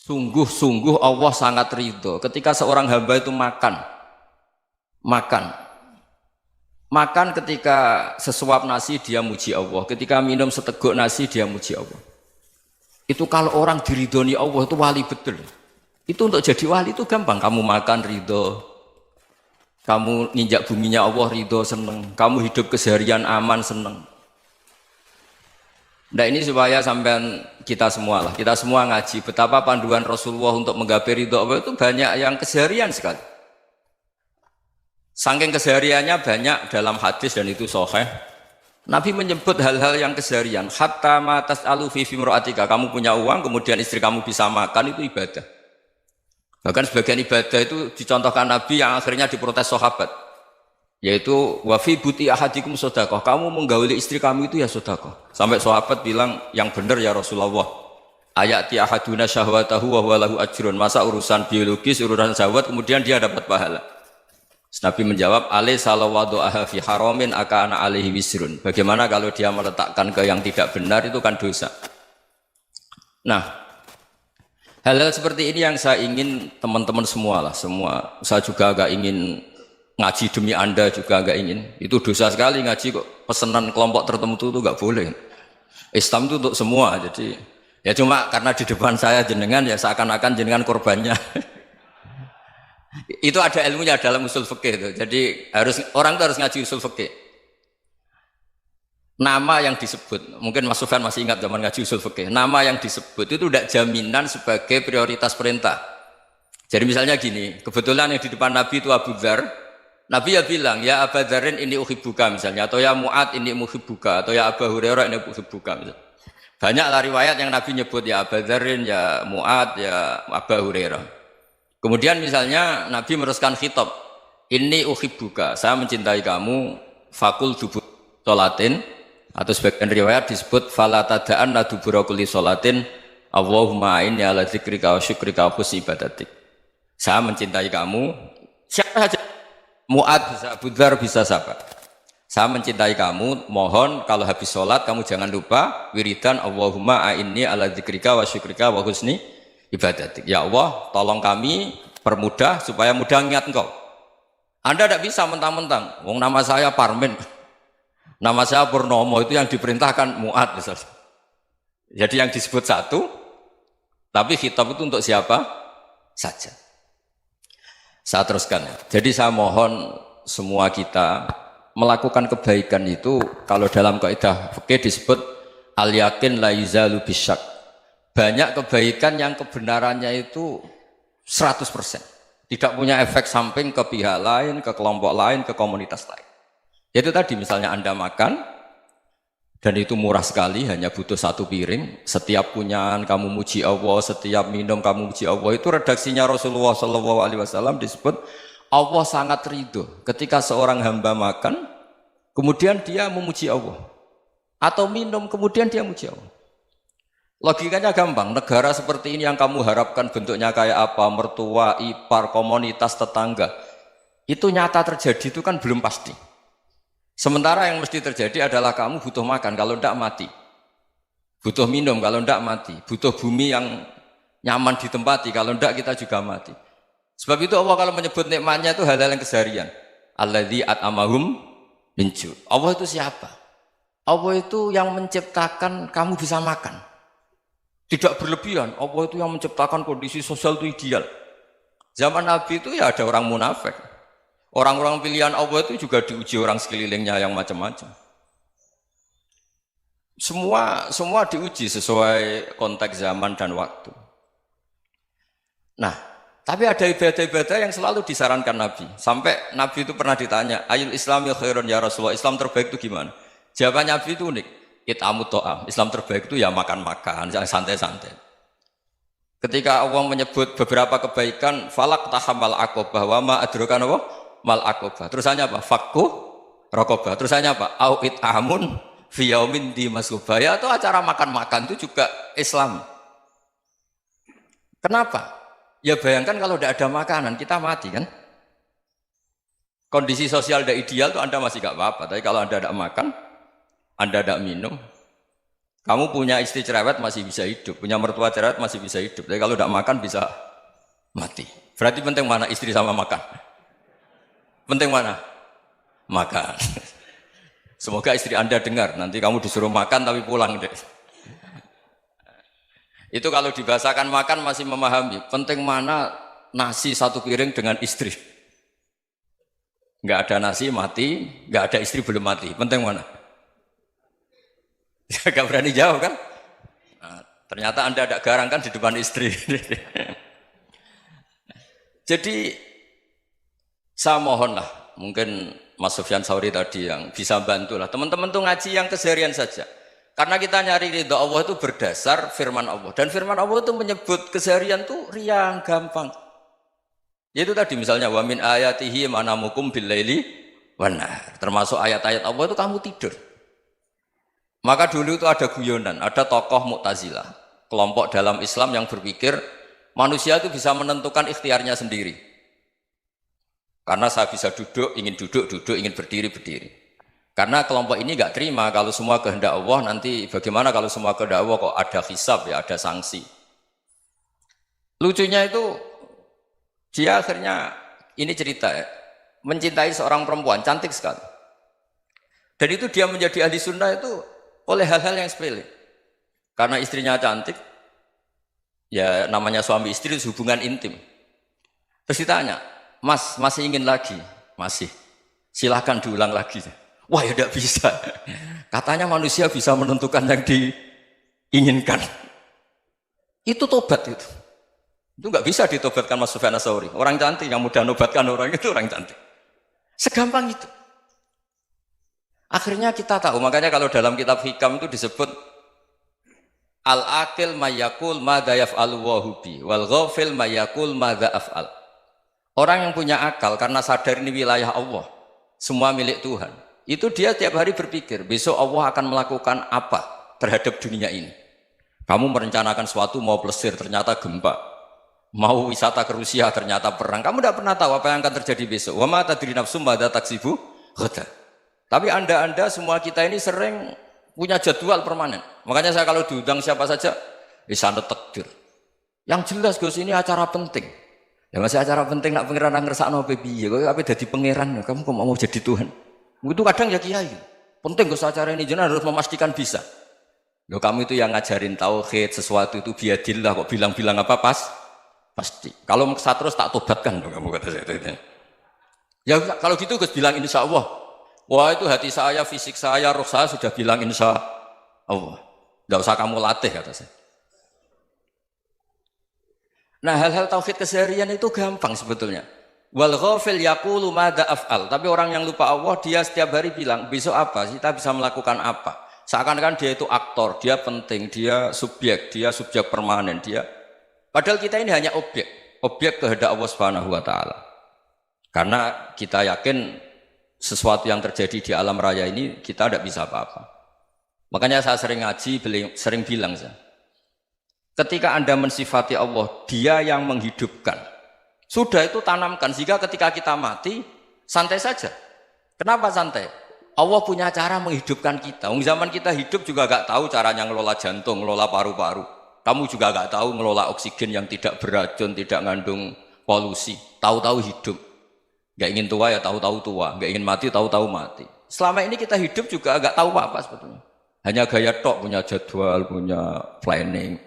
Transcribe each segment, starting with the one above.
Sungguh-sungguh Allah sangat ridho ketika seorang hamba itu makan ketika sesuap nasi dia muji Allah, ketika minum seteguk nasi dia muji Allah. Itu kalau orang diridhoni Allah itu wali betul. Itu untuk jadi wali itu gampang, kamu makan ridho, kamu nginjak buminya Allah ridho seneng, kamu hidup keseharian aman seneng. Nah ini supaya sampean kita semua ngaji betapa panduan Rasulullah untuk menggapai ridho Allah itu banyak yang keseharian sekali. Saking kesehariannya banyak dalam hadis dan itu sahih. Nabi menyebut hal-hal yang keseharian. Hatta ma tas'alu fi fimra'atika, kamu punya uang kemudian istri kamu bisa makan itu ibadah. Bahkan sebagian ibadah itu dicontohkan Nabi yang akhirnya diprotes sahabat. Yaitu wa fi buti ahadikum sedekah, kamu menggauli istri kamu itu ya sedekah. Sampai sahabat bilang yang benar ya Rasulullah. Ayati ahaduna syahwatahu wa huwa lahu ajrun. Masa urusan biologis, urusan syahwat kemudian dia dapat pahala. Nabi menjawab, alaysa lawadu'aha fi haramin akana alaihi wisrun. Bagaimana kalau dia meletakkan ke yang tidak benar itu kan dosa. Nah, hal-hal seperti ini yang saya ingin teman-teman semua saya juga agak ingin ngaji demi Anda juga agak ingin. Itu dosa sekali ngaji kok pesanan kelompok tertentu itu enggak boleh. Islam itu untuk semua. Jadi ya cuma karena di depan saya jenengan ya seakan-akan jenengan korbannya. Itu ada ilmunya dalam usul fikih itu. Jadi orang itu harus ngaji usul fikih. Nama yang disebut, mungkin Mas Sufyan masih ingat zaman ngaji usul fikih. Nama yang disebut itu tidak jaminan sebagai prioritas perintah. Jadi misalnya gini, kebetulan yang di depan Nabi itu Abu Dzar. Nabi ya bilang, ya Aba Dzarin ini uhibbuka misalnya, atau ya Mu'ad ini muhibbuka, atau ya Aba Hurairah ini uhibbuka misalnya. Banyaklah riwayat yang Nabi nyebut ya Aba Dzarin, ya Mu'ad, ya Aba Hurairah. Kemudian misalnya Nabi meneruskan khitab, ini uhibbuka, saya mencintai kamu, fakul dubur sholatin, atau sebagian riwayat disebut fala tada'an la dubura kulli sholatin, Allahumma inni ala dzikrika wa syukrika wa husni ibadatik. Saya mencintai kamu, siapa saja. Mu'ad bisa, Abu Dzar bisa siapa? Saya mencintai kamu, mohon kalau habis sholat kamu jangan lupa wiridan Allahumma a'inni ala dzikrika wa syukrika wa husni ibadatik. Ya Allah, tolong kami permudah supaya mudah ingat engkau. Anda tidak bisa mentang-mentang, wong nama saya Parmin, nama saya Purnomo, itu yang diperintahkan Mu'ad misalnya. Jadi yang disebut satu, tapi khitab itu untuk siapa saja. Saya teruskan. Jadi saya mohon semua kita melakukan kebaikan itu kalau dalam kaidah fikih disebut al yakin la yuzalu bisyak. Banyak kebaikan yang kebenarannya itu 100%. Tidak punya efek samping ke pihak lain, ke kelompok lain, ke komunitas lain. Itu tadi misalnya Anda makan dan itu murah sekali, hanya butuh satu piring. Setiap punyaan kamu muji Allah, setiap minum kamu muji Allah. Itu redaksinya Rasulullah SAW disebut Allah sangat ridho ketika seorang hamba makan, kemudian dia memuji Allah, atau minum kemudian dia muji Allah. Logikanya gampang. Negara seperti ini yang kamu harapkan bentuknya kayak apa, mertua, ipar, komunitas, tetangga, itu nyata terjadi itu kan belum pasti. Sementara yang mesti terjadi adalah kamu butuh makan, kalau tidak mati. Butuh minum, kalau tidak mati. Butuh bumi yang nyaman ditempati, kalau tidak kita juga mati. Sebab itu Allah kalau menyebut nikmatnya itu hal-hal yang keseharian. Alladzi at'amahum min ju'. Allah itu siapa? Allah itu yang menciptakan kamu bisa makan. Tidak berlebihan. Allah itu yang menciptakan kondisi sosial itu ideal. Zaman Nabi itu ya ada orang munafik. Orang-orang pilihan Allah itu juga diuji orang sekelilingnya yang macam-macam. Semua diuji sesuai konteks zaman dan waktu. Nah, tapi ada ibadah-ibadah yang selalu disarankan Nabi. Sampai Nabi itu pernah ditanya, ayul islami khairun ya Rasulullah, Islam terbaik itu gimana? Jawaban Nabi itu unik. It'amut to'am. Islam terbaik itu ya makan-makan, yang santai-santai. Ketika Allah menyebut beberapa kebaikan, falak tahamal aqobah wa ma adrokan Allah mal aqobah. Terusannya apa? Fakku raqobah. Terusannya apa? Au it'amun fi yaumin di masghubah. Ya itu acara makan-makan itu juga Islam. Kenapa? Ya bayangkan kalau tidak ada makanan kita mati kan? Kondisi sosial tidak ideal itu Anda masih gak apa-apa. Tapi kalau Anda tidak makan, Anda tidak minum, Kamu punya istri cerewet masih bisa hidup, punya mertua cerewet masih bisa hidup. Tapi kalau tidak makan bisa mati. Berarti penting mana istri sama makan? Penting mana? Makan. Semoga istri Anda dengar, nanti kamu disuruh makan tapi pulang deh. Itu kalau dibahasakan makan masih memahami. Penting mana nasi satu piring dengan istri. Nggak ada nasi mati, nggak ada istri belum mati. Penting mana? Gak berani jawab kan? Nah, ternyata Anda ada garang kan di depan istri. Jadi saya mohonlah, mungkin Mas Sufyan Sauri tadi yang bisa bantulah. Teman-teman tuh ngaji yang keseharian saja. Karena kita nyari ridha Allah itu berdasar firman Allah. Dan firman Allah itu menyebut keseharian tuh riang, gampang. Yaitu tadi misalnya wa min ayatihi manamukum bil laili wan nahar. Termasuk ayat-ayat Allah itu kamu tidur. Maka dulu itu ada guyonan, ada tokoh Mu'tazilah, kelompok dalam Islam yang berpikir manusia itu bisa menentukan ikhtiarnya sendiri. Karena saya bisa duduk, ingin berdiri, berdiri. Karena kelompok ini nggak terima kalau semua kehendak Allah, nanti bagaimana kalau semua kehendak Allah kok ada hisab ya, ada sanksi. Lucunya itu dia akhirnya, ini cerita ya, mencintai seorang perempuan, cantik sekali. Dan itu dia menjadi ahli sunnah itu oleh hal-hal yang sepele. Karena istrinya cantik, ya namanya suami istri itu hubungan intim. Terus ditanya, Mas, masih ingin lagi? Masih. Silahkan diulang lagi. Wah ya tidak bisa. Katanya manusia bisa menentukan yang diinginkan. Itu tobat itu. Itu nggak bisa ditobatkan Mas Sufyan Ats-Tsauri. Orang cantik yang mudah nobatkan orang itu orang cantik. Segampang itu. Akhirnya kita tahu, makanya kalau dalam kitab Hikam itu disebut al-aqil mayyakul madza yaf'alu wa hubi wal ghafil mayyakul madza af'al. Orang yang punya akal karena sadar ini wilayah Allah, semua milik Tuhan. Itu dia tiap hari berpikir, besok Allah akan melakukan apa terhadap dunia ini. Kamu merencanakan sesuatu mau plesir, ternyata gempa. Mau wisata ke Rusia, ternyata perang. Kamu tidak pernah tahu apa yang akan terjadi besok. Wa ma tadri nafsum madza taksibu ghadan. Tapi anda semua kita ini sering punya jadwal permanen. Makanya saya kalau diundang siapa saja, sanad takdir. Yang jelas Gus ini acara penting. Ya masih acara penting nak pangeran ngersakno piye? Kok ape dadi pangeran? Kamu kok mau jadi Tuhan? Itu kadang ya kiai. Penting Gus acara ini jenengan harus memastikan bisa. Loh kamu itu yang ngajarin tauhid, sesuatu itu biadillah kok bilang-bilang apa pasti. Kalau maksa terus tak tobatkan loh kamu kata saya. Ya kalau gitu Gus bilang insya Allah. Wah itu hati saya, fisik saya, roh saya sudah bilang insya Allah. Tidak usah kamu latih kata saya. Nah hal-hal tauhid keseharian itu gampang sebetulnya. Wal ghafil yaqulu madza af'al. Tapi orang yang lupa Allah dia setiap hari bilang besok apa? Kita bisa melakukan apa? Seakan-akan dia itu aktor, dia penting, dia subjek permanen, dia. Padahal kita ini hanya objek kehendak Allah Subhanahu wa taala. Karena kita yakin sesuatu yang terjadi di alam raya ini kita tidak bisa apa-apa. Makanya saya sering ngaji, sering bilang saya, ketika Anda mensifati Allah, Dia yang menghidupkan. Sudah itu tanamkan sehingga ketika kita mati santai saja. Kenapa santai? Allah punya cara menghidupkan kita. Zaman kita hidup juga gak tahu caranya ngelola jantung, ngelola paru-paru. Kamu juga gak tahu ngelola oksigen yang tidak beracun, tidak ngandung polusi. Tahu-tahu hidup. Gak ingin tua ya tahu-tahu tua, gak ingin mati tahu-tahu mati. Selama ini kita hidup juga gak tahu apa-apa sebetulnya. Hanya gaya tok, punya jadwal, punya planning.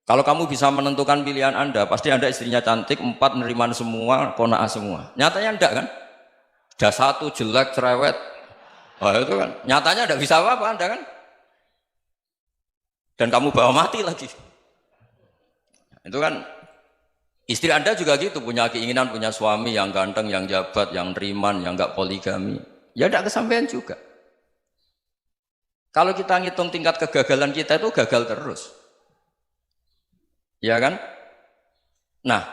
Kalau kamu bisa menentukan pilihan Anda, pasti Anda istrinya cantik, 4 neriman semua, kona'ah semua. Nyatanya enggak kan? Ada 1 jelek, cerewet. Oh itu kan, nyatanya enggak bisa apa-apa Anda kan? Dan kamu bawa mati lagi. Itu kan, istri Anda juga gitu, punya keinginan, punya suami yang ganteng, yang jabat, yang neriman, yang enggak poligami. Ya enggak kesampaian juga. Kalau kita ngitung tingkat kegagalan kita itu gagal terus. Ya kan? Nah,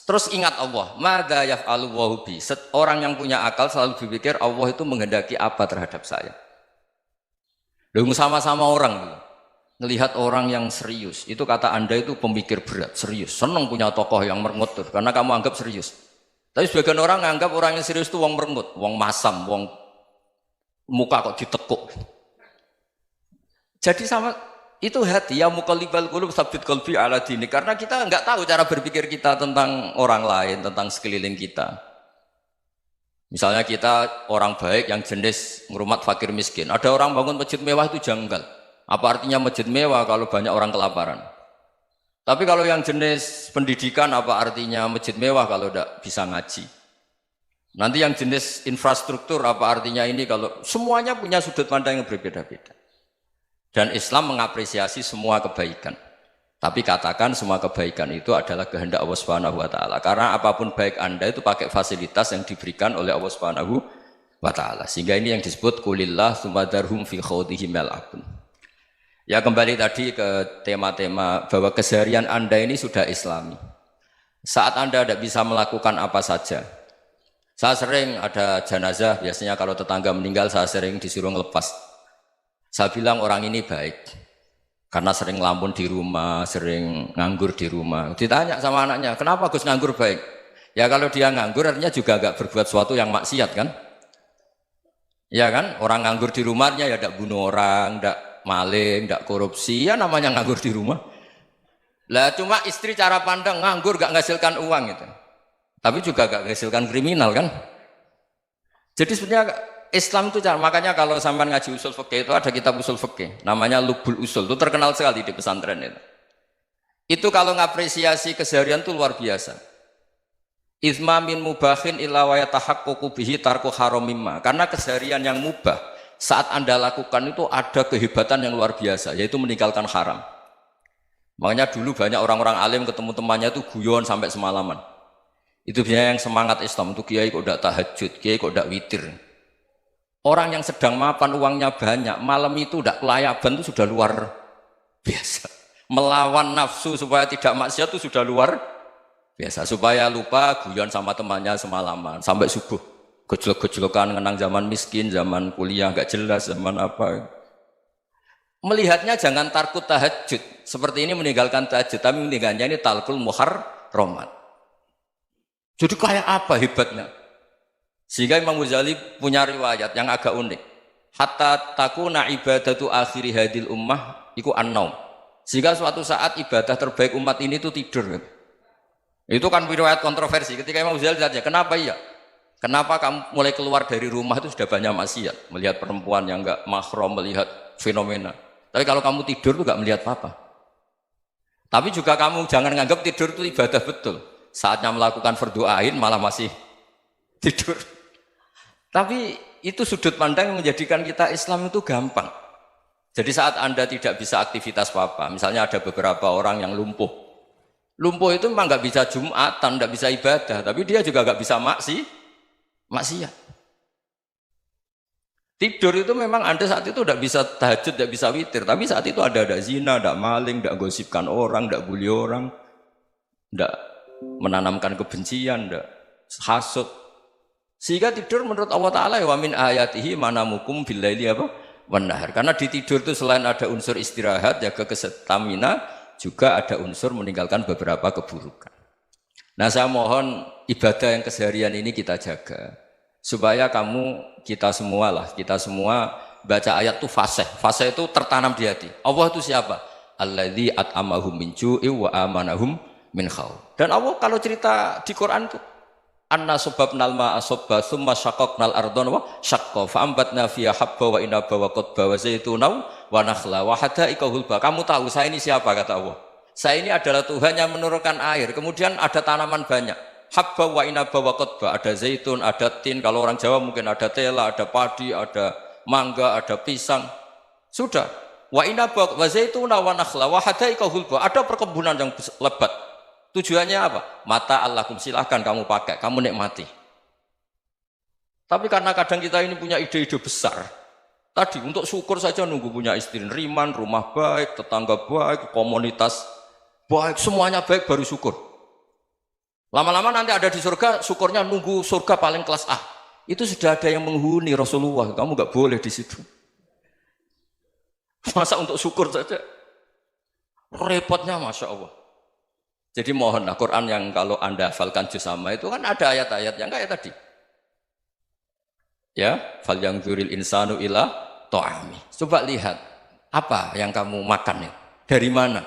terus ingat Allah, madza yaf'alu wa bi. Orang yang punya akal selalu berpikir Allah itu menghendaki apa terhadap saya. Lalu sama-sama orang melihat orang yang serius, itu kata Anda itu pemikir berat, serius, senang punya tokoh yang merengut tuh, karena kamu anggap serius. Tapi sebagian orang menganggap orang yang serius itu wong merengut, wong masam, wong muka kok ditekuk. Jadi sama Itu hati ya muqallibal qulub tsabbit qalbi ala dini. Karena kita enggak tahu cara berpikir kita tentang orang lain, tentang sekeliling kita. Misalnya kita orang baik yang jenis ngrumat fakir miskin. Ada orang bangun masjid mewah itu janggal. Apa artinya masjid mewah kalau banyak orang kelaparan? Tapi kalau yang jenis pendidikan apa artinya masjid mewah kalau tidak bisa ngaji? Nanti yang jenis infrastruktur apa artinya ini kalau semuanya punya sudut pandang yang berbeda-beda. Dan Islam mengapresiasi semua kebaikan. Tapi katakan semua kebaikan itu adalah kehendak Allah Subhanahu wa taala. Karena apapun baik Anda itu pakai fasilitas yang diberikan oleh Allah Subhanahu wa taala. Sehingga ini yang disebut qulillah tsumadarhum fi khawdihim yal'abun. Ya kembali tadi ke tema-tema bahwa keseharian Anda ini sudah Islami. Saat Anda tidak bisa melakukan apa saja. Saya sering ada jenazah, biasanya kalau tetangga meninggal saya sering disuruh ngelepas. Saya bilang orang ini baik karena sering ngelamun di rumah, sering nganggur di rumah. Ditanya sama anaknya, kenapa Gus nganggur baik? Ya kalau dia nganggur artinya juga agak berbuat sesuatu yang maksiat kan? Ya kan? Orang nganggur di rumahnya ya tidak bunuh orang, tidak maling, tidak korupsi, ya namanya nganggur di rumah. Lah cuma istri cara pandang nganggur gak menghasilkan uang itu. Tapi juga gak menghasilkan kriminal kan? Jadi sebenarnya Islam itu makanya kalau sampai ngaji usul fikih itu ada kitab usul fikih namanya Lubul Usul, itu terkenal sekali di pesantren itu. Itu kalau ngapresiasi keseharian itu luar biasa. Izma min mubahin illa wa yatahaqqaqu bihi tarku haramimma. Karena keseharian yang mubah saat Anda lakukan itu ada kehebatan yang luar biasa, yaitu meninggalkan haram. Makanya dulu banyak orang-orang alim ketemu temannya itu guyon sampai semalaman. Itu biasanya yang semangat Islam itu kiai kok tidak tahajud, kiai kok tidak witir. Orang yang sedang mapan uangnya banyak, malam itu tidak kelayaban itu sudah luar biasa. Melawan nafsu supaya tidak maksiat itu sudah luar biasa. Supaya lupa guyon sama temannya semalaman sampai subuh. Gejlok-gejlokan ngenang zaman miskin, zaman kuliah nggak jelas, zaman apa. Melihatnya jangan tarkut tahajud. Seperti ini meninggalkan tahajud, tapi meninggalkannya ini talkul muharramat. Jadi kayak apa hebatnya? Sehingga Imam Ghazali punya riwayat yang agak unik. Hatta takuna ibadatu akhiri hadil ummah iku an-naum. Sehingga suatu saat ibadah terbaik umat ini itu tidur. Itu kan riwayat kontroversi. Ketika Imam Ghazali tanya, kenapa iya? Kenapa kamu mulai keluar dari rumah itu sudah banyak maksiat? Melihat perempuan yang enggak mahram, melihat fenomena. Tapi kalau kamu tidur itu enggak melihat apa-apa. Tapi juga kamu jangan menganggap tidur itu ibadah betul. Saatnya melakukan fardhu ain malah masih tidur. Tapi itu sudut pandang yang menjadikan kita Islam itu gampang. Jadi saat Anda tidak bisa aktivitas apa-apa, misalnya ada beberapa orang yang lumpuh. Lumpuh itu memang nggak bisa Jumatan, nggak bisa ibadah, tapi dia juga nggak bisa maksiat. Tidur itu memang Anda saat itu tidak bisa tahajud, tidak bisa witir, tapi saat itu ada zina, ada maling, tidak gosipkan orang, tidak bully orang, tidak menanamkan kebencian, tidak hasud. Sehingga tidur menurut Allah Ta'ala wa min ayatihi manamukum billaili apa? Wan-nahar. Karena di tidur itu selain ada unsur istirahat, jaga kestamina, juga ada unsur meninggalkan beberapa keburukan. Nah saya mohon ibadah yang keseharian ini kita jaga. Supaya kita semua baca ayat itu fasih. Fasih itu tertanam di hati. Allah itu siapa? Alladzi at'amahum min ju'i wa amanahum min khauf. Dan Allah kalau cerita di Quran itu anna sababnal ma'a sabba tsumma syaqqaqnal ardha wa syaqqa fa ambatna fiha habba wa inaba wa qadba wa zaituna wa nakhla wa hada'iqa hulba. Kamu tahu saya ini siapa kata Allah? Saya ini adalah Tuhan yang menurunkan air, kemudian ada tanaman banyak. Habba wa inaba wa qadba, ada zaitun, ada tin, kalau orang Jawa mungkin ada tela, ada padi, ada mangga, ada pisang. Sudah. Wa inaba wa zaituna wa nakhla wa hada'iqa hulba. Ada perkebunan yang lebat. Tujuannya apa? Mata Allahkum, silahkan kamu pakai, kamu nikmati. Tapi karena kadang kita ini punya ide-ide besar. Tadi untuk syukur saja nunggu punya istri riman, rumah baik, tetangga baik, komunitas baik, semuanya baik baru syukur. Lama-lama nanti ada di surga, syukurnya nunggu surga paling kelas A. Itu sudah ada yang menghuni Rasulullah, kamu nggak boleh di situ. Masa untuk syukur saja? Repotnya Masya Allah. Jadi mohonlah Quran yang kalau Anda hafalkan juz sama itu kan ada ayat-ayat yang kayak tadi. Ya, fal yang dzuril insanu ila ta'ami. Coba lihat Apa yang kamu makan ya? Dari mana?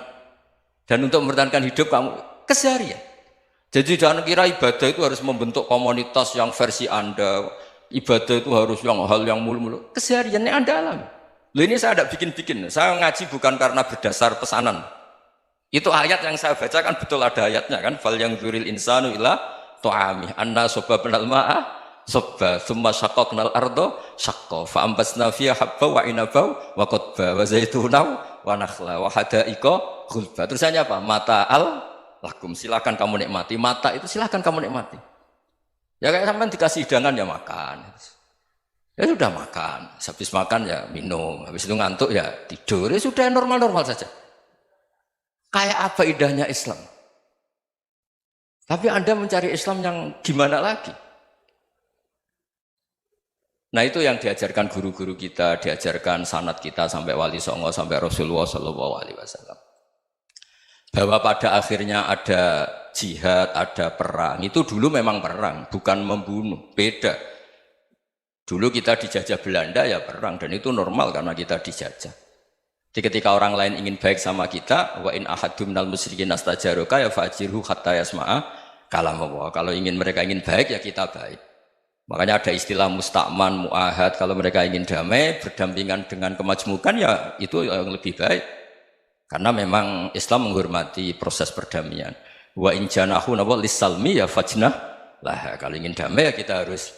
Dan untuk mempertahankan hidup kamu keseharian. Jadi jangan kira ibadah itu harus membentuk komunitas yang versi Anda. Ibadah itu harus yang hal yang mulu-mulu. Kesehariannya Anda alami. Loh ini saya tidak bikin-bikin. Saya ngaji bukan karena berdasar pesanan. Itu ayat yang saya bacakan betul ada ayatnya kan. Fal yang dzuril insanu ila tu'ami anna sababnal ma'a sabba thumma syaqqaqnal ardo syaqqa fa ambasna fiha habba wa inaba wa qadba wa zaituna wa nakhla wa hada'iqa ghulba. Terusannya apa? Mata'al lakum, silakan kamu nikmati. Mata itu silakan kamu nikmati. Ya kayak sampean dikasih hidangan ya makan. Ya sudah makan, habis makan ya minum, habis itu ngantuk ya tidur. Ya sudah normal-normal saja. Kayak apa indahnya Islam? Tapi Anda mencari Islam yang gimana lagi? Nah itu yang diajarkan guru-guru kita, diajarkan sanad kita sampai Wali Songo, sampai Rasulullah SAW. Bahwa pada akhirnya ada jihad, ada perang. Itu dulu memang perang, bukan membunuh, beda. Dulu kita dijajah Belanda ya perang, dan itu normal karena kita dijajah. Jadi ketika orang lain ingin baik sama kita, wa in ahadum minal musyrikin astajaruka ya fajirhu hatta yasma'a kalam Allah. Kalau mereka ingin baik ya kita baik. Makanya ada istilah mustakman, mu'ahad. Kalau mereka ingin damai, berdampingan dengan kemajmukan ya itu yang lebih baik. Karena memang Islam menghormati proses perdamaian. Wa in janahu lis-salmi ya fajnah lah. Kalau ingin damai ya kita harus